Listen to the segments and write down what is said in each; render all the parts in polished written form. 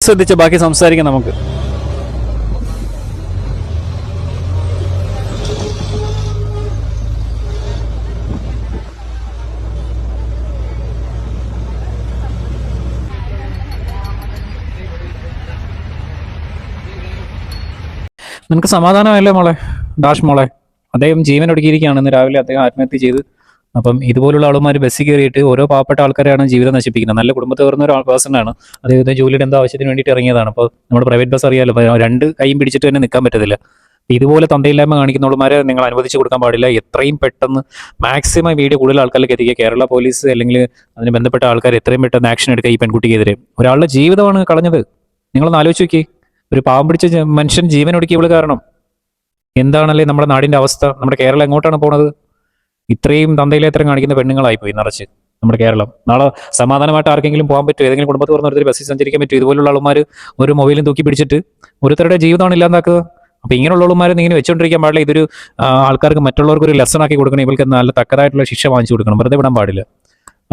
ശ്രദ്ധിച്ച് ബാക്കി സംസാരിക്കാം നമുക്ക്. നിനക്ക് സമാധാനമല്ലേ മോളെ, ഡാഷ് മോളെ? അദ്ദേഹം ജീവൻ ഒടുക്കിയിരിക്കുകയാണ്. ഇന്ന് രാവിലെ അദ്ദേഹം ആത്മഹത്യ ചെയ്ത്. അപ്പം ഇതുപോലുള്ള ആളുമാർ ബസ്സിൽ കയറിയിട്ട് ഓരോ പാവപ്പെട്ട ആൾക്കാരാണ് ജീവിതം നശിപ്പിക്കുന്നത്. നല്ല കുടുംബത്തിൽ വരുന്ന ഒരു പേഴ്സണാണ്. അദ്ദേഹത്തെ ജോലിയുടെ എന്തോ ആവശ്യത്തിന് വേണ്ടിയിട്ട് ഇറങ്ങിയതാണ്. അപ്പോൾ നമ്മുടെ പ്രൈവറ്റ് ബസ് അറിയാലോ, രണ്ട് കൈയും പിടിച്ചിട്ട് തന്നെ നിൽക്കാൻ പറ്റത്തില്ല. ഇതുപോലെ തന്തയില്ലായ്മ കാണിക്കുന്നവന്മാരെ നിങ്ങൾ അനുവദിച്ചു കൊടുക്കാൻ പാടില്ല. എത്രയും പെട്ടെന്ന് മാക്സിമം വീഡിയോ കൂടുതൽ ആൾക്കാരിലേക്ക് എത്തിക്കുക. കേരള പോലീസ് അല്ലെങ്കിൽ അതിന് ബന്ധപ്പെട്ട ആൾക്കാർ എത്രയും പെട്ടെന്ന് ആക്ഷൻ എടുക്കുക ഈ പെൺകുട്ടിക്കെതിരെ. ഒരാളുടെ ജീവിതമാണ് കളഞ്ഞത്. നിങ്ങളൊന്ന് ആലോചിച്ച് നോക്കി. ഒരു പാവം പിടിച്ച മനുഷ്യൻ ജീവൻ ഒടുക്കിയവള് കാരണം. എന്താണല്ലേ നമ്മുടെ നാടിന്റെ അവസ്ഥ? നമ്മുടെ കേരളം എങ്ങോട്ടാണ് പോണത്? ഇത്രയും തന്തയിലേത്തരം കാണിക്കുന്ന പെണ്ണുങ്ങളായിപ്പോയി നിറച്ച് നമ്മുടെ കേരളം. നാളെ സമാധാനമായിട്ട് ആർക്കെങ്കിലും പോകാൻ പറ്റുമോ? ഏതെങ്കിലും കുടുംബത്തിൽ പറഞ്ഞ ഒരു ബസ്സിൽ സഞ്ചരിക്കാൻ പറ്റുമോ? ഇതുപോലുള്ള ആൾമാർ ഒരു മൊബൈലും തൂക്കി പിടിച്ചിട്ട് ഒരുത്തരുടെ ജീവിതമാണ് ഇല്ലാതാക്കുക. അപ്പൊ ഇങ്ങനെയുള്ള ആൾമാരെ ഇങ്ങനെ വെച്ചോണ്ടിരിക്കാൻ പാടില്ല. ഇതൊരു ആൾക്കാർക്ക് മറ്റുള്ളവർക്ക് ഒരു ലെസൺ ആക്കി കൊടുക്കണം. ഇവർക്ക് നല്ല തക്കതായിട്ടുള്ള ശിക്ഷ വാങ്ങിച്ചു കൊടുക്കണം. വെറുതെ വിടാൻ പാടില്ല.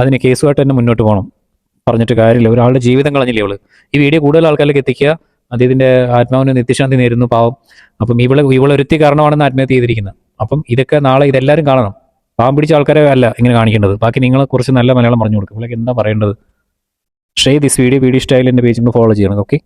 അതിന് കേസുമായിട്ട് തന്നെ മുന്നോട്ട് പോകണം. പറഞ്ഞിട്ട് കാര്യമില്ല. ഒരാളുടെ ജീവിതം കളഞ്ഞില്ലേ ഇവള്. ഈ വീഡിയോ കൂടുതൽ ആൾക്കാരിലേക്ക് എത്തിക്കുക. അദ്ദേഹത്തിന്റെ ആത്മാവിന് നിത്യശാന്തി നേരുന്നു. പാവം. അപ്പം ഇവളൊരുത്തി കാരണമാണെന്ന് ആത്മഹത്യ ചെയ്തിരിക്കുന്നത്. അപ്പം ഇതൊക്കെ നാളെ ഇതെല്ലാവരും കാണണം. പാവം പിടിച്ച ആൾക്കാരെ അല്ല ഇങ്ങനെ കാണിക്കേണ്ടത്. ബാക്കി നിങ്ങളെ കുറിച്ച് നല്ല മലയാളം പറഞ്ഞു കൊടുക്കും. ഇവളൊക്കെ എന്താ പറയേണ്ടത്? ഷെയർ ദിസ് വീഡിയോ ഇഷ്ടമായാലും എൻ്റെ പേജ് ഫോളോ ചെയ്യണം. ഓക്കെ.